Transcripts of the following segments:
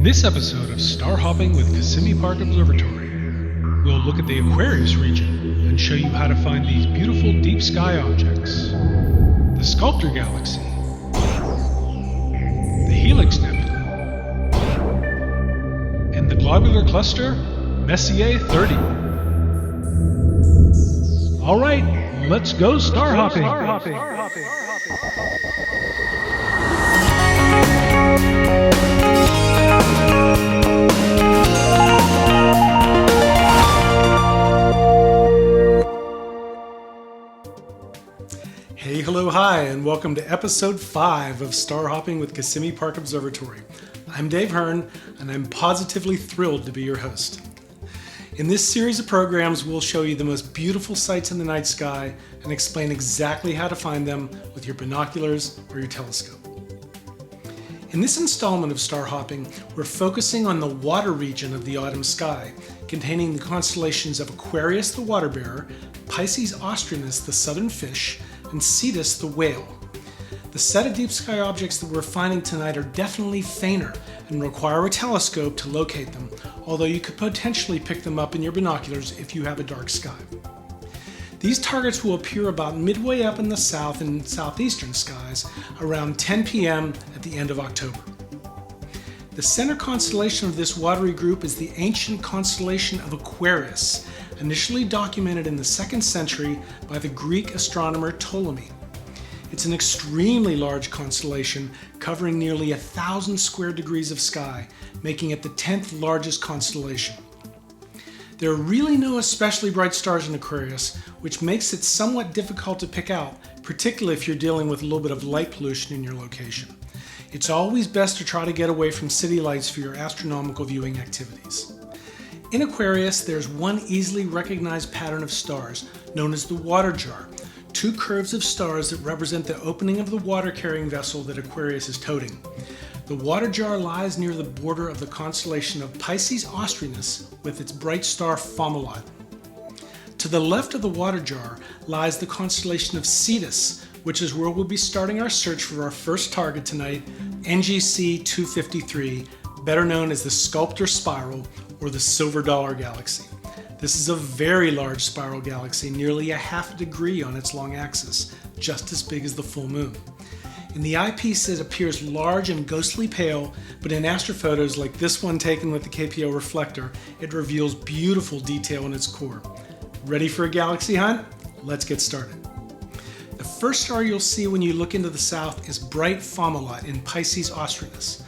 In this episode of Star Hopping with Kissimmee Park Observatory, we'll look at the Aquarius region and show you how to find these beautiful deep sky objects. The Sculptor Galaxy, the Helix Nebula, and the Globular Cluster Messier 30. Alright, let's go star hopping! Hey, hello, hi, and welcome to episode 5 of Star Hopping with Kissimmee Park Observatory. I'm Dave Hearn, and I'm positively thrilled to be your host. In this series of programs, we'll show you the most beautiful sights in the night sky and explain exactly how to find them with your binoculars or your telescope. In this installment of Star Hopping, we're focusing on the water region of the autumn sky, containing the constellations of Aquarius the water bearer, Pisces Austrinus the southern fish, and Cetus the whale. The set of deep sky objects that we're finding tonight are definitely fainter and require a telescope to locate them, although you could potentially pick them up in your binoculars if you have a dark sky. These targets will appear about midway up in the south and southeastern skies around 10 p.m. at the end of October. The center constellation of this watery group is the ancient constellation of Aquarius, initially documented in the 2nd century by the Greek astronomer Ptolemy. It's an extremely large constellation covering nearly 1,000 square degrees of sky, making it the 10th largest constellation. There are really no especially bright stars in Aquarius, which makes it somewhat difficult to pick out, particularly if you're dealing with a little bit of light pollution in your location. It's always best to try to get away from city lights for your astronomical viewing activities. In Aquarius, there's one easily recognized pattern of stars, known as the water jar, two curves of stars that represent the opening of the water-carrying vessel that Aquarius is toting. The water jar lies near the border of the constellation of Pisces Austrinus with its bright star Fomalhaut. To the left of the water jar lies the constellation of Cetus, which is where we'll be starting our search for our first target tonight, NGC 253, better known as the Sculptor Spiral or the Silver Dollar Galaxy. This is a very large spiral galaxy, nearly a half a degree on its long axis, just as big as the full moon. In the eyepiece, it appears large and ghostly pale, but in astrophotos like this one taken with the KPO reflector, it reveals beautiful detail in its core. Ready for a galaxy hunt? Let's get started. The first star you'll see when you look into the south is bright Fomalhaut in Pisces Austrinus.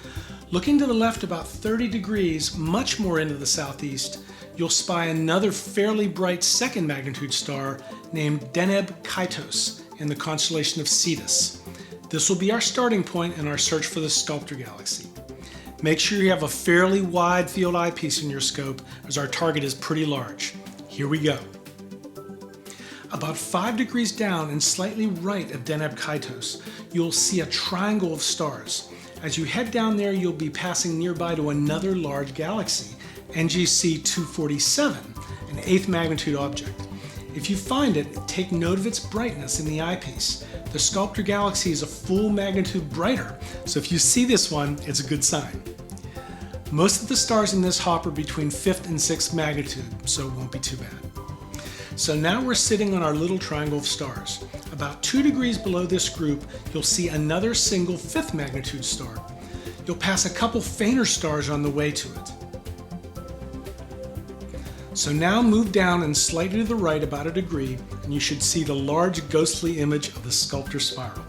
Looking to the left about 30 degrees, much more into the southeast, you'll spy another fairly bright second magnitude star named Deneb Kaitos in the constellation of Cetus. This will be our starting point in our search for the Sculptor Galaxy. Make sure you have a fairly wide field eyepiece in your scope, as our target is pretty large. Here we go. About 5 degrees down and slightly right of Deneb Kaitos, you'll see a triangle of stars. As you head down there, you'll be passing nearby to another large galaxy, NGC 247, an 8th magnitude object. If you find it, take note of its brightness in the eyepiece. The Sculptor Galaxy is a full magnitude brighter, so if you see this one, it's a good sign. Most of the stars in this hop are between 5th and 6th magnitude, so it won't be too bad. So now we're sitting on our little triangle of stars. About 2 degrees below this group, you'll see another single 5th magnitude star. You'll pass a couple fainter stars on the way to it. So now move down and slightly to the right about a degree, and you should see the large ghostly image of the Sculptor Spiral.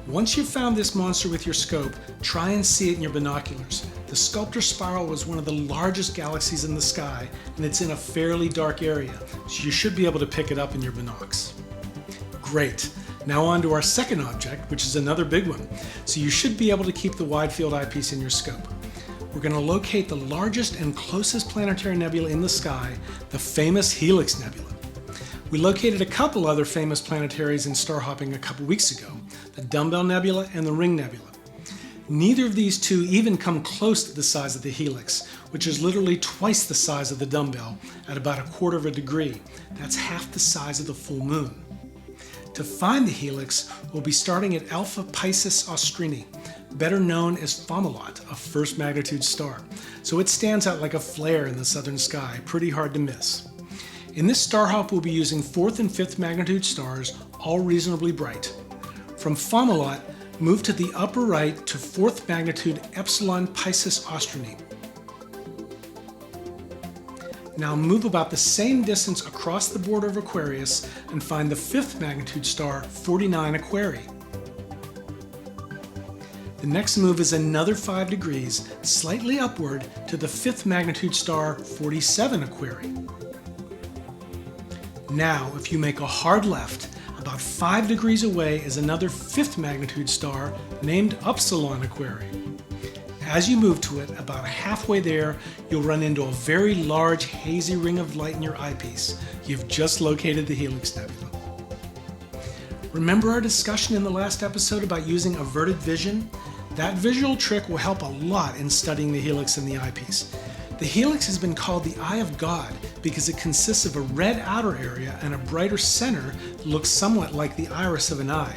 Once you've found this monster with your scope, try and see it in your binoculars. The Sculptor Spiral was one of the largest galaxies in the sky, and it's in a fairly dark area, so you should be able to pick it up in your binocs. Great. Now on to our second object, which is another big one, so you should be able to keep the wide field eyepiece in your scope. We're going to locate the largest and closest planetary nebula in the sky, the famous Helix Nebula. We located a couple other famous planetaries in star hopping a couple weeks ago, the Dumbbell Nebula and the Ring Nebula. Neither of these two even come close to the size of the Helix, which is literally twice the size of the dumbbell at about 1/4 of a degree. That's half the size of the full moon. To find the Helix, we'll be starting at Alpha Piscis Austrini, better known as Fomalhaut, a first magnitude star. So it stands out like a flare in the southern sky, pretty hard to miss. In this star hop, we'll be using 4th and 5th magnitude stars, all reasonably bright. From Fomalhaut, move to the upper right to 4th magnitude Epsilon Piscis Australis. Now move about the same distance across the border of Aquarius and find the 5th magnitude star 49 Aquarii. The next move is another 5 degrees, slightly upward, to the 5th magnitude star 47 Aquarii. Now, if you make a hard left, about 5 degrees away is another 5th magnitude star named Upsilon Aquarii. As you move to it, about halfway there, you'll run into a very large hazy ring of light in your eyepiece. You've just located the Helix Nebula. Remember our discussion in the last episode about using averted vision? That visual trick will help a lot in studying the helix in the eyepiece. The helix has been called the Eye of God because it consists of a red outer area and a brighter center that looks somewhat like the iris of an eye.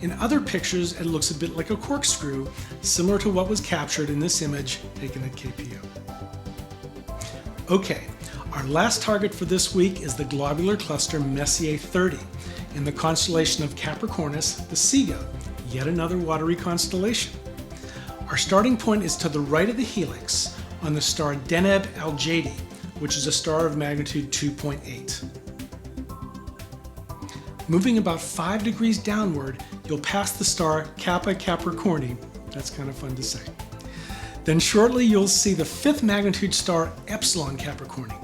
In other pictures, it looks a bit like a corkscrew, similar to what was captured in this image taken at KPO. Okay, our last target for this week is the Globular Cluster Messier 30 in the constellation of Capricornus, the Sea Goat, yet another watery constellation. Our starting point is to the right of the helix on the star Deneb Al-Jadi, which is a star of magnitude 2.8. Moving about 5 degrees downward, you'll pass the star Kappa Capricorni. That's kind of fun to say. Then shortly you'll see the 5th magnitude star Epsilon Capricorni.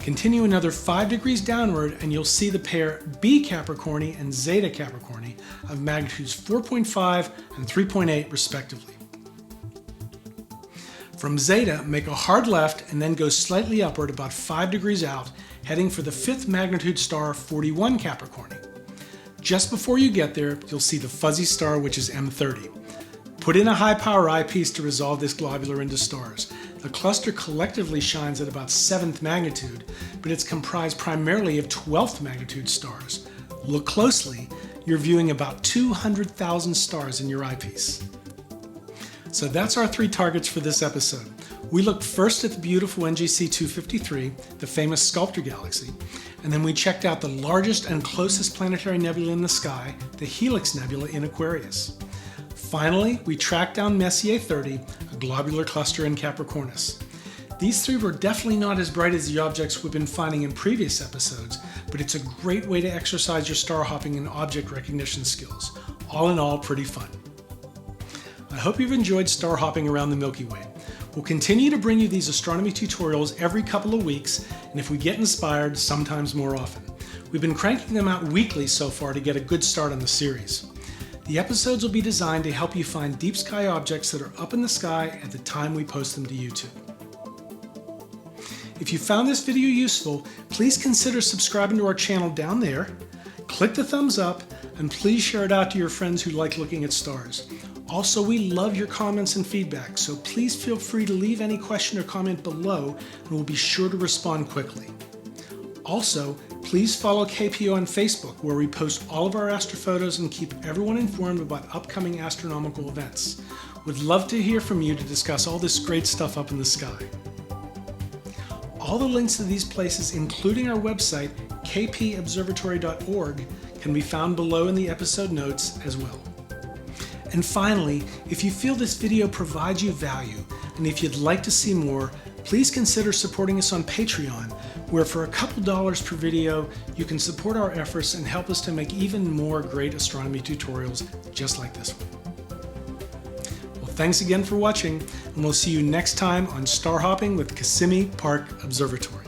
Continue another 5 degrees downward and you'll see the pair B Capricorni and Zeta Capricorni of magnitudes 4.5 and 3.8 respectively. From Zeta, make a hard left and then go slightly upward about 5 degrees out, heading for the 5th magnitude star 41 Capricorni. Just before you get there, you'll see the fuzzy star, which is M30. Put in a high power eyepiece to resolve this globular into stars. The cluster collectively shines at about 7th magnitude, but it's comprised primarily of 12th magnitude stars. Look closely, you're viewing about 200,000 stars in your eyepiece. So that's our 3 targets for this episode. We looked first at the beautiful NGC 253, the famous Sculptor Galaxy, and then we checked out the largest and closest planetary nebula in the sky, the Helix Nebula in Aquarius. Finally, we tracked down Messier 30, a globular cluster in Capricornus. These 3 were definitely not as bright as the objects we've been finding in previous episodes, but it's a great way to exercise your star hopping and object recognition skills. All in all, pretty fun. I hope you've enjoyed star hopping around the Milky Way. We'll continue to bring you these astronomy tutorials every couple of weeks, and if we get inspired, sometimes more often. We've been cranking them out weekly so far to get a good start on the series. The episodes will be designed to help you find deep sky objects that are up in the sky at the time we post them to YouTube. If you found this video useful, please consider subscribing to our channel down there, click the thumbs up, and please share it out to your friends who like looking at stars. Also, we love your comments and feedback, so please feel free to leave any question or comment below, and we'll be sure to respond quickly. Also, please follow KPO on Facebook, where we post all of our astrophotos and keep everyone informed about upcoming astronomical events. We'd love to hear from you to discuss all this great stuff up in the sky. All the links to these places, including our website, kpobservatory.org, can be found below in the episode notes as well. And finally, if you feel this video provides you value, and if you'd like to see more, please consider supporting us on Patreon, where for a couple dollars per video, you can support our efforts and help us to make even more great astronomy tutorials just like this one. Well, thanks again for watching, and we'll see you next time on Star Hopping with Kissimmee Park Observatory.